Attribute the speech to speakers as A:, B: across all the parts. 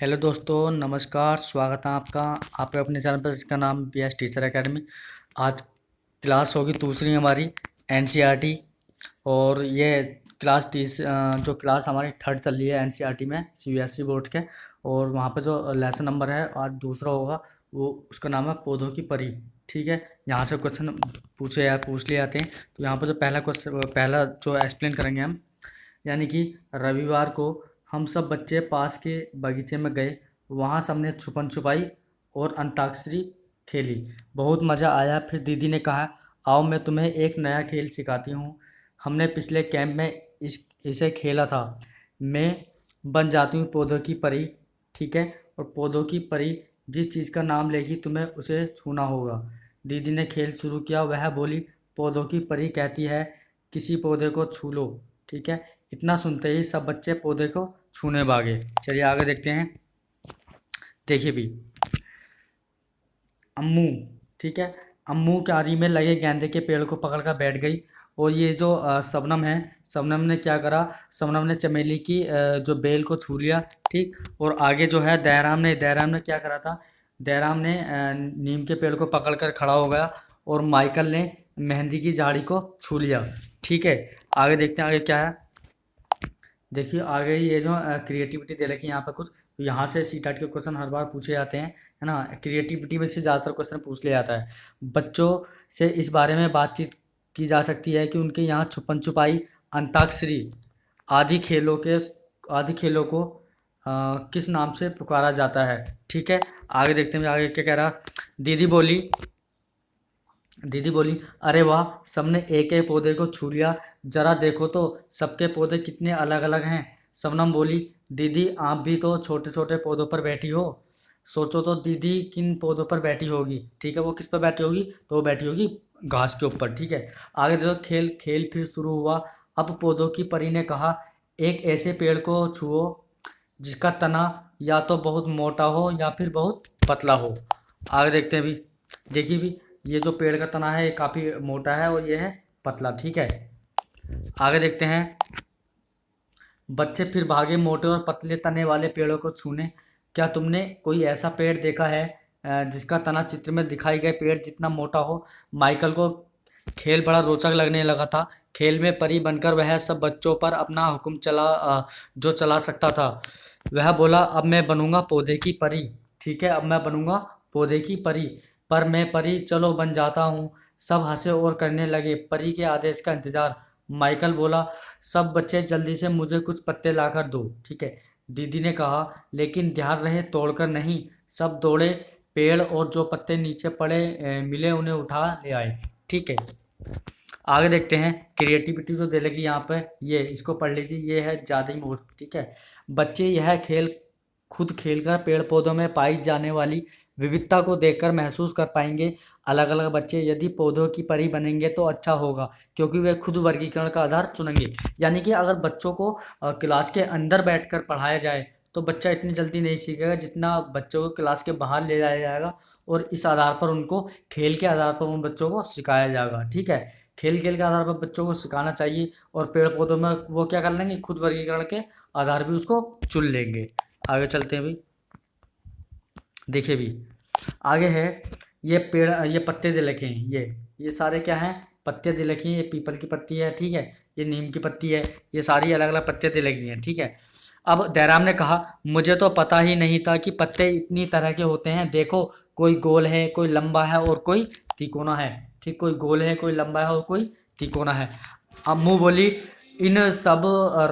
A: Hello दोस्तों, नमस्कार। स्वागत है आपका अपने चैनल पर जिसका नाम BS टीचर एकेडमी। आज क्लास होगी दूसरी हमारी NCERT। और ये क्लास जो क्लास हमारी थर्ड चल रही है NCERT में CBSE बोर्ड के। और वहाँ पे जो लेसन नंबर है आज दूसरा होगा, वो उसका नाम है पौधों की परी। ठीक है, यहाँ से क्वेश्चन पूछ लिए जाते हैं। तो यहाँ पर जो पहला जो एक्सप्लेन करेंगे हम, यानी कि रविवार को हम सब बच्चे पास के बगीचे में गए। वहाँ सबने छुपन छुपाई और अंताक्षरी खेली। बहुत मज़ा आया। फिर दीदी ने कहा, आओ मैं तुम्हें एक नया खेल सिखाती हूँ। हमने पिछले कैंप में इसे खेला था। मैं बन जाती हूँ पौधों की परी। ठीक है, और पौधों की परी जिस चीज़ का नाम लेगी तुम्हें उसे छूना होगा। दीदी ने खेल शुरू किया। वह बोली, पौधों की परी कहती है किसी पौधे को छू लो। ठीक है, इतना सुनते ही सब बच्चे पौधे को छूने भागे। चलिए आगे देखते हैं। देखिए भी, अम्मू। ठीक है, अम्मू क्यारी में लगे गेंदे के पेड़ को पकड़कर बैठ गई। और ये जो शबनम है, शबनम ने क्या करा, शबनम ने चमेली की जो बेल को छू लिया। ठीक, और आगे जो है दयाराम ने क्या करा था, दयाराम ने नीम के पेड़ को पकड़कर खड़ा हो गया। और माइकल ने मेहंदी की झाड़ी को छू लिया। ठीक है, आगे देखते हैं आगे क्या है। देखिए आगे ये जो क्रिएटिविटी दे रखी है यहाँ पर कुछ, तो यहाँ से सीटेट के क्वेश्चन हर बार पूछे जाते हैं, है ना। क्रिएटिविटी में से ज़्यादातर क्वेश्चन पूछ लिया जाता है। बच्चों से इस बारे में बातचीत की जा सकती है कि उनके यहाँ छुपन छुपाई, अंताक्षरी आदि खेलों को किस नाम से पुकारा जाता है। ठीक है, आगे देखते हैं आगे क्या कह रहा। दीदी बोली, अरे वाह, सबने एक एक पौधे को छू लिया। जरा देखो तो सबके पौधे कितने अलग अलग हैं। शबनम बोली, दीदी आप भी तो छोटे छोटे पौधों पर बैठी हो। सोचो तो दीदी किन पौधों पर बैठी होगी। ठीक है, वो किस पर बैठी होगी, तो वो बैठी होगी घास के ऊपर। ठीक है, आगे देखो, खेल खेल फिर शुरू हुआ। अब पौधों की परी ने कहा, एक ऐसे पेड़ को छुओ जिसका तना या तो बहुत मोटा हो या फिर बहुत पतला हो। आगे देखते हैं भी। देखिए भी, ये जो पेड़ का तना है ये काफ़ी मोटा है और ये है पतला। ठीक है, आगे देखते हैं। बच्चे फिर भागे मोटे और पतले तने वाले पेड़ों को छूने। क्या तुमने कोई ऐसा पेड़ देखा है जिसका तना चित्र में दिखाई गए पेड़ जितना मोटा हो। माइकल को खेल बड़ा रोचक लगने लगा था। खेल में परी बनकर वह सब बच्चों पर अपना हुक्म जो चला सकता था। वह बोला, अब मैं बनूंगा पौधे की परी। ठीक है, अब मैं बनूंगा पौधे की परी। पर मैं परी, चलो बन जाता हूँ। सब हंसे और करने लगे परी के आदेश का इंतजार। माइकल बोला, सब बच्चे जल्दी से मुझे कुछ पत्ते लाकर दो। ठीक है, दीदी ने कहा, लेकिन ध्यान रहे तोड़कर नहीं। सब दौड़े, पेड़ और जो पत्ते नीचे पड़े मिले उन्हें उठा ले आए। ठीक है, आगे देखते हैं। क्रिएटिविटी जो दे लगी यहाँ पे, ये इसको पढ़ लीजिए, ये है ज़्यादा ही मोट। ठीक है, बच्चे यह खेल खुद खेलकर पेड़ पौधों में पाई जाने वाली विविधता को देखकर महसूस कर पाएंगे। अलग अलग बच्चे यदि पौधों की परी बनेंगे तो अच्छा होगा, क्योंकि वे खुद वर्गीकरण का आधार चुनेंगे। यानी कि अगर बच्चों को क्लास के अंदर बैठकर पढ़ाया जाए तो बच्चा इतनी जल्दी नहीं सीखेगा जितना बच्चों को क्लास के बाहर ले जाया जाएगा। और इस आधार पर उनको खेल के आधार पर उन बच्चों को सिखाया जाएगा। ठीक है, खेल खेल के आधार पर बच्चों को सिखाना चाहिए। और पेड़ पौधों में वो क्या कर लेंगे, खुद वर्गीकरण के आधार भी उसको चुन लेंगे। आगे चलते हैं भी। देखिए भी, आगे है ये पेड़, ये पत्ते दे रखे हैं। ये सारे क्या हैं, पत्ते दे रखी हैं। ये पीपल की पत्ती है। ठीक है, ये नीम की पत्ती है। ये सारी अलग अलग पत्ते दे लगी हैं। ठीक है, अब दयाराम ने कहा, मुझे तो पता ही नहीं था कि पत्ते इतनी तरह के होते हैं। देखो, कोई गोल है, कोई लंबा है और कोई तिकोना है। ठीक, कोई गोल है, कोई लंबा है और कोई तिकोना है। अम्मू बोली, इन सब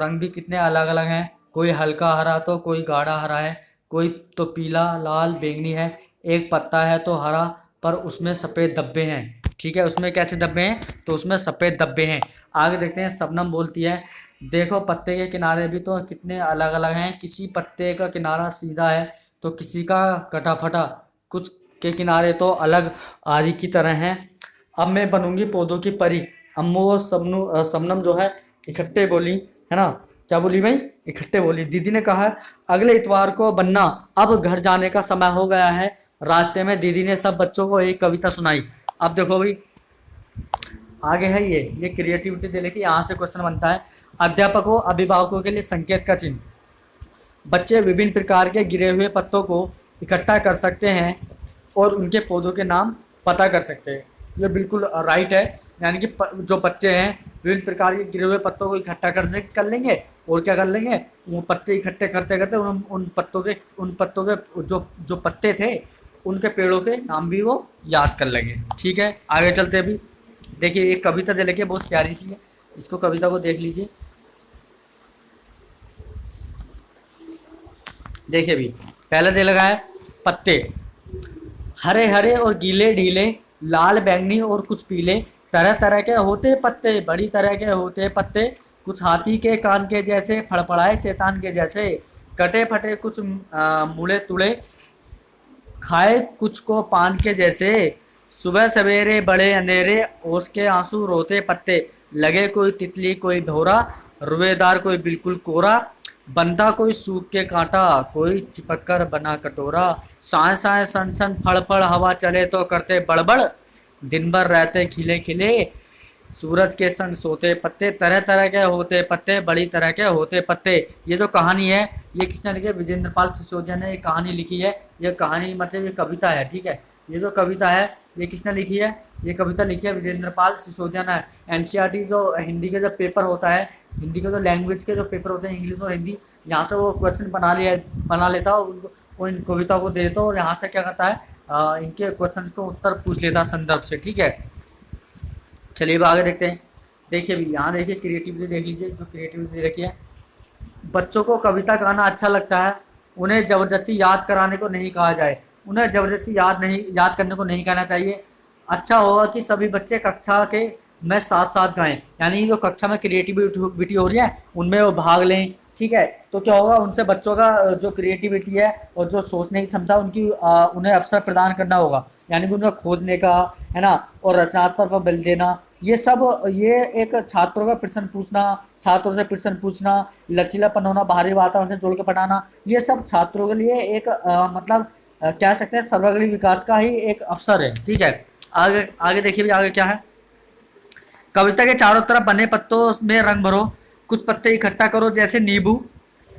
A: रंग भी कितने अलग अलग हैं। कोई हल्का हरा तो कोई गाढ़ा हरा है, कोई तो पीला लाल बैंगनी है। एक पत्ता है तो हरा, पर उसमें सफ़ेद धब्बे हैं। ठीक है, उसमें कैसे धब्बे हैं, तो उसमें सफ़ेद धब्बे हैं। आगे देखते हैं। शबनम बोलती है, देखो पत्ते के किनारे भी तो कितने अलग अलग हैं। किसी पत्ते का किनारा सीधा है तो किसी का कटा फटा, कुछ के किनारे तो अलग आरी की तरह हैं। अब मैं बनूंगी पौधों की परी। अम्मू और शबनम जो है इकट्ठे बोली, है ना। क्या बोली भाई, इकट्ठे बोली। दीदी ने कहा, अगले इतवार को बनना, अब घर जाने का समय हो गया है। रास्ते में दीदी ने सब बच्चों को एक कविता सुनाई। अब देखो भाई, आगे है ये क्रिएटिविटी दे लेके यहाँ से क्वेश्चन बनता है। अध्यापकों अभिभावकों के लिए संकेत का चिन्ह। बच्चे विभिन्न प्रकार के गिरे हुए पत्तों को इकट्ठा कर सकते हैं और उनके पौधों के नाम पता कर सकते हैं। ये बिल्कुल राइट है। यानी कि जो बच्चे हैं विभिन्न प्रकार के गिरे हुए पत्तों को इकट्ठा कर लेंगे और क्या कर लेंगे, वो पत्ते इकट्ठे करते करते उन पत्तों के जो पत्ते थे उनके पेड़ों के नाम भी वो याद कर लेंगे। ठीक है, आगे चलते अभी। देखिए एक कविता दे लेके बहुत प्यारी सी है, इसको कविता को देख लीजिए। देखिए भी पहले दे लगा है पत्ते हरे हरे और गीले ढीले, लाल बैंगनी और कुछ पीले, तरह तरह के होते पत्ते, बड़ी तरह के होते पत्ते, कुछ हाथी के कान के जैसे, फड़फड़ाए शैतान के जैसे, कटे फटे कुछ मुड़े तुड़े, खाए कुछ को पान के जैसे, सुबह सवेरे बड़े अंधेरे, ओस के आंसू रोते पत्ते, लगे कोई तितली कोई भौरा, रुएदार कोई बिल्कुल कोरा, बनता कोई सूख के कांटा, कोई चिपक कर बना कटोरा, साए साए सन सन फड़ फड़ हवा चले तो करते बड़बड़, दिन भर रहते खिले खिले, सूरज के संग सोते पत्ते, तरह तरह के होते पत्ते, बड़ी तरह के होते पत्ते। ये जो कहानी है ये किसने लिखी है? विजेंद्र पाल सिसोदिया ने ये कहानी लिखी है। ये कहानी मतलब ये कविता है, ठीक है। ये जो कविता है ये किसने लिखी है? ये कविता लिखी है विजेंद्र पाल सिसोदिया ने। एनसीईआरटी जो हिंदी का जो पेपर होता है, हिंदी का जो लैंग्वेज के जो पेपर होते हैं इंग्लिश और हिंदी, यहाँ से वो क्वेश्चन बना लेता है और इन कविता को दे देता है और यहाँ से क्या करता है, इनके क्वेश्चन को उत्तर पूछ लेता है संदर्भ से। ठीक है, चलिए अब आगे देखते हैं। देखिए भी यहाँ देखिए क्रिएटिविटी देख लीजिए, जो क्रिएटिविटी रखी है। बच्चों को कविता गाना अच्छा लगता है, उन्हें ज़बरदस्ती याद कराने को नहीं कहा जाए, उन्हें ज़बरदस्ती याद करने को नहीं कहना चाहिए। अच्छा होगा कि सभी बच्चे कक्षा के में साथ साथ गाएं, यानी जो कक्षा में क्रिएटिविटी हो रही है उनमें वो भाग लें। ठीक है, तो क्या होगा, उनसे बच्चों का जो क्रिएटिविटी है और जो सोचने की क्षमता उनकी उन्हें अवसर प्रदान करना होगा, यानी कि उन्हें खोजने का, है ना, और रचनात्मक पर बल देना। ये सब ये एक छात्रों का प्रश्न पूछना, छात्रों से प्रश्न पूछना, लचीलापन होना, बाहरी वातावरण से जोड़ के पढ़ाना, ये सब छात्रों के लिए एक मतलब कह सकते हैं सर्वांगीण विकास का ही एक अवसर है। ठीक है, आगे आगे देखिए भी आगे क्या है। कविता के चारों तरफ बने पत्तों में रंग भरो, कुछ पत्ते इकट्ठा करो जैसे नींबू।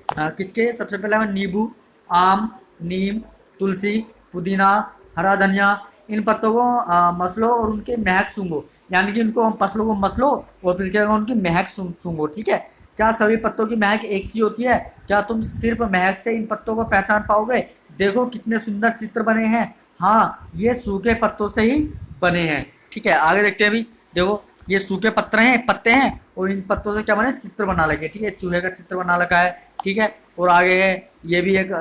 A: किसके? सबसे पहले हमें नींबू, आम, नीम, तुलसी, पुदीना, हरा धनिया, इन पत्तों को मसलो और उनकी महक सूंघो, यानी कि इनको हम फसलों को मसलो और फिर क्या उनकी महक सूंघो। ठीक है, क्या सभी पत्तों की महक एक सी होती है? क्या तुम सिर्फ महक से इन पत्तों को पहचान पाओगे? देखो कितने सुंदर चित्र बने हैं। हाँ, ये सूखे पत्तों से ही बने हैं। ठीक है, आगे देखते हैं अभी। देखो ये सूखे पत्ते हैं और इन पत्तों से क्या बने, चित्र बना लगे। ठीक है, चूहे का चित्र बना रखा है। ठीक है, और आगे है ये भी एक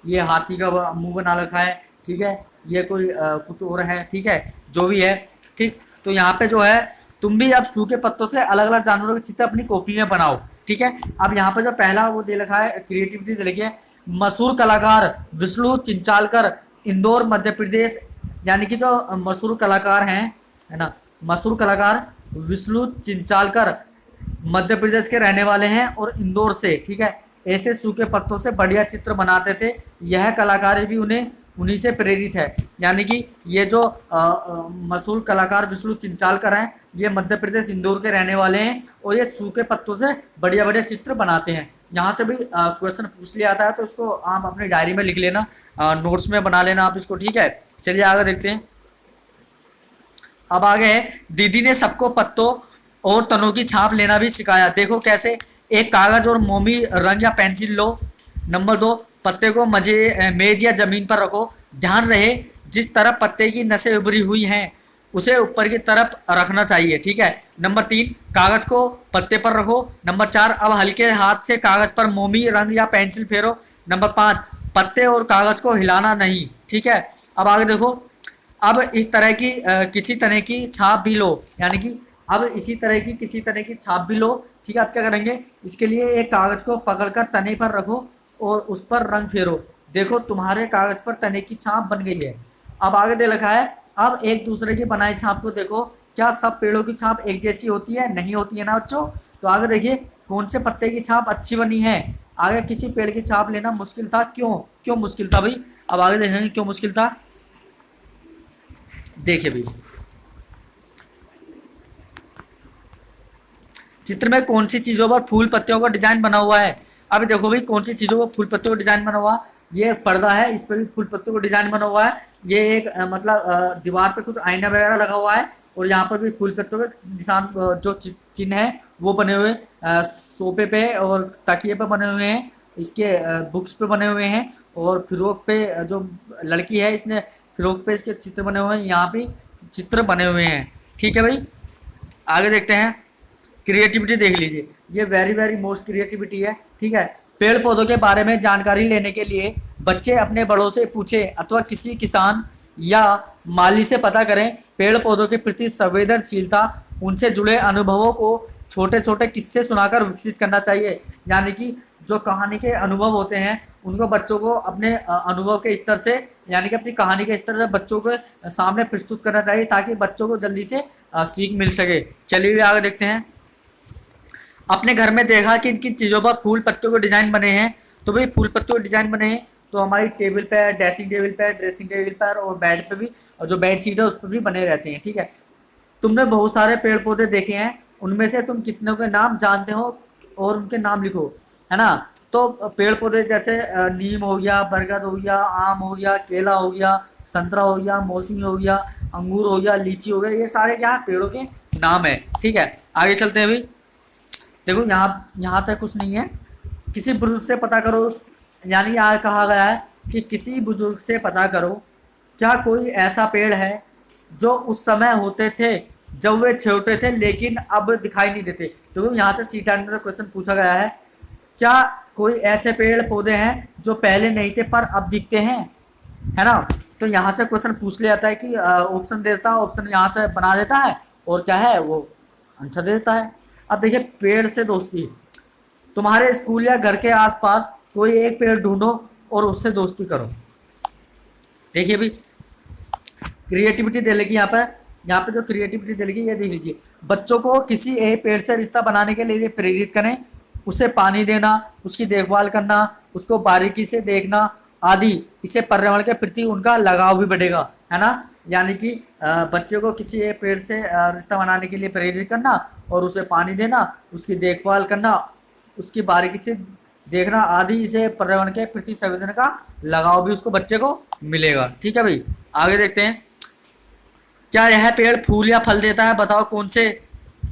A: ये हाथी का मुंह बना रखा है। ठीक है, ये कोई कुछ और है। ठीक है, जो भी है। ठीक, तो यहाँ पे जो है तुम भी अब सूखे पत्तों से अलग अलग जानवरों के चित्र अपनी कॉपी में बनाओ। ठीक है, अब यहाँ पे जो पहला वो दे रखा है क्रिएटिविटी दे रखी है, मशहूर कलाकार विष्णु चिंचालकर, इंदौर मध्य प्रदेश, यानी कि जो मशहूर कलाकार हैं, है ना, मशहूर कलाकार विष्णु चिंचालकर मध्य प्रदेश के रहने वाले हैं और इंदौर से। ठीक है, ऐसे सूखे पत्तों से बढ़िया चित्र बनाते थे। यह कलाकार भी उन्हीं से प्रेरित है, यानी कि ये जो मशहूर कलाकार विष्णु चिंचालकर हैं ये मध्य प्रदेश इंदौर के रहने वाले हैं और ये सूखे पत्तों से बढ़िया बढ़िया चित्र बनाते हैं। यहाँ से भी क्वेश्चन पूछ लिया आता है, तो इसको आप अपनी डायरी में लिख लेना, नोट्स में बना लेना आप इसको। ठीक है, चलिए आगे देखते हैं। अब आगे है, दीदी ने सबको पत्तों और तनों की छाप लेना भी सिखाया। देखो कैसे, एक कागज और मोमी रंग या पेंसिल लो। नंबर 2, पत्ते को मेज या जमीन पर रखो, ध्यान रहे जिस तरफ पत्ते की नसें उभरी हुई हैं उसे ऊपर की तरफ रखना चाहिए। ठीक है, नंबर 3, कागज को पत्ते पर रखो। नंबर 4, अब हल्के हाथ से कागज पर मोमी रंग या पेंसिल फेरो। नंबर 5, पत्ते और कागज को हिलाना नहीं। ठीक है, अब आगे देखो, अब इस तरह की किसी तरह की छाप भी लो, यानी कि अब इसी तरह की किसी तरह की छाप भी लो। ठीक है, आप क्या करेंगे, इसके लिए एक कागज को पकड़कर तने पर रखो और उस पर रंग फेरो। देखो तुम्हारे कागज पर तने की छाप बन गई है। अब आगे दे रखा है, अब एक दूसरे की बनाई छाप को देखो, क्या सब पेड़ों की छाप एक जैसी होती है? नहीं होती है ना बच्चों। तो आगे देखिए कौन से पत्ते की छाप अच्छी बनी है। आगे किसी पेड़ की छाप लेना मुश्किल था, क्यों मुश्किल था भाई? अब आगे देखेंगे क्यों मुश्किल था। देखिए भाई, चित्र में कौन सी चीजों पर फूल पत्तियों का डिजाइन बना हुआ है? अब देखो भाई कौन सी चीज़ों को फूल पत्तों का डिजाइन बना हुआ, ये पर्दा है, इस पर भी फूल पत्तों का डिजाइन बना हुआ है। ये एक मतलब दीवार पे कुछ आईना वगैरह लगा हुआ है, और यहाँ पर भी फूल पत्तों के निशान जो चिन्ह है वो बने हुए सोफे पे और तकिए पे बने हुए हैं, इसके बुक्स पे बने हुए हैं, और फिरोक पे जो लड़की है इसने फिरोक पे इसके चित्र बने हुए हैं, यहाँ भी चित्र बने हुए हैं। ठीक है भाई, आगे देखते हैं। क्रिएटिविटी देख लीजिए, ये वेरी वेरी मोस्ट क्रिएटिविटी है। ठीक है, पेड़ पौधों के बारे में जानकारी लेने के लिए बच्चे अपने बड़ों से पूछे अथवा किसी किसान या माली से पता करें। पेड़ पौधों के प्रति संवेदनशीलता, उनसे जुड़े अनुभवों को छोटे छोटे किस्से सुनाकर विकसित करना चाहिए। यानी कि जो कहानी के अनुभव होते हैं उनको बच्चों को अपने अनुभव के स्तर से, यानी कि अपनी कहानी के स्तर से बच्चों के सामने प्रस्तुत करना चाहिए, ताकि बच्चों को जल्दी से सीख मिल सके। चलिए आगे देखते हैं। अपने घर में देखा कि किन चीज़ों पर फूल पत्तों के डिज़ाइन बने हैं, तो भाई फूल पत्तों के डिज़ाइन बने हैं तो हमारी टेबल पे, ड्रेसिंग टेबल पर और बेड पे भी, और जो बेड शीट है उस पर भी बने रहते हैं। ठीक है, तुमने बहुत सारे पेड़ पौधे देखे हैं, उनमें से तुम कितनों के नाम जानते हो और उनके नाम लिखो, है ना। तो पेड़ पौधे जैसे नीम हो गया, बरगद हो गया, आम हो गया, केला हो गया, संतरा हो गया, मौसमी हो गया, अंगूर हो गया, लीची हो गया, ये सारे क्या पेड़ों के नाम है। ठीक है, आगे चलते हैं। अभी देखो यहाँ तक कुछ नहीं है। किसी बुजुर्ग से पता करो, यानी यहाँ कहा गया है कि किसी बुजुर्ग से पता करो क्या कोई ऐसा पेड़ है जो उस समय होते थे जब वे छोटे थे लेकिन अब दिखाई नहीं देते। तो यहाँ से सी टाइम से क्वेश्चन पूछा गया है, क्या कोई ऐसे पेड़ पौधे हैं जो पहले नहीं थे पर अब दिखते हैं, है ना। तो यहाँ से क्वेश्चन पूछ लिया जाता है कि ऑप्शन देता है, ऑप्शन यहाँ से बना देता है और क्या है वो आंसर देता है। अब देखिए, पेड़ से दोस्ती, तुम्हारे स्कूल या घर के आसपास कोई एक पेड़ ढूंढो और उससे दोस्ती करो। देखिए भाई, क्रिएटिविटी दे लेगी यहाँ पे जो क्रिएटिविटी दे लेगी ये देख लीजिए। बच्चों को किसी एक पेड़ से रिश्ता बनाने के लिए प्रेरित करें, उसे पानी देना, उसकी देखभाल करना, उसको बारीकी से देखना आदि, इससे पर्यावरण के प्रति उनका लगाव भी बढ़ेगा, है ना। यानी कि बच्चे को किसी एक पेड़ से रिश्ता बनाने के लिए प्रेरित करना और उसे पानी देना, उसकी देखभाल करना, उसकी बारीकी से देखना आदि, इसे पर्यावरण के प्रति संवेदना का लगाव भी उसको बच्चे को मिलेगा। ठीक है भाई, आगे देखते हैं। क्या यह पेड़ फूल या फल देता है, बताओ कौन से।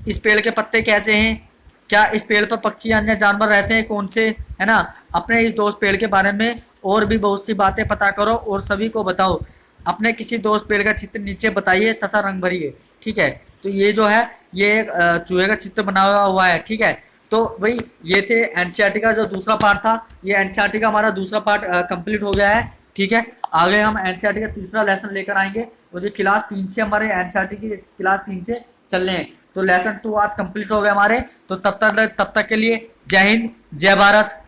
A: इस पेड़ के पत्ते कैसे हैं, क्या इस पेड़ पर पक्षी या अन्य जानवर रहते हैं, कौन से, है ना। अपने इस दोस्त पेड़ के बारे में और भी बहुत सी बातें पता करो और सभी को बताओ। अपने किसी दोस्त पेड़ का चित्र नीचे बताइए तथा रंग भरिए। ठीक है, तो ये जो है ये एक चूहे का चित्र बनाया हुआ है। ठीक है, तो भाई ये थे एनसीईआरटी का जो दूसरा पार्ट था, ये एनसीईआरटी का हमारा दूसरा पार्ट कंप्लीट हो गया है। ठीक है, आगे हम एनसीईआरटी का तीसरा लेसन लेकर आएंगे, और जो क्लास 3 से हमारे एनसीईआरटी की क्लास 3 से चल रहे हैं। तो लेसन 2 आज कंप्लीट हो गए हमारे। तो तब तक के लिए जय हिंद, जय भारत।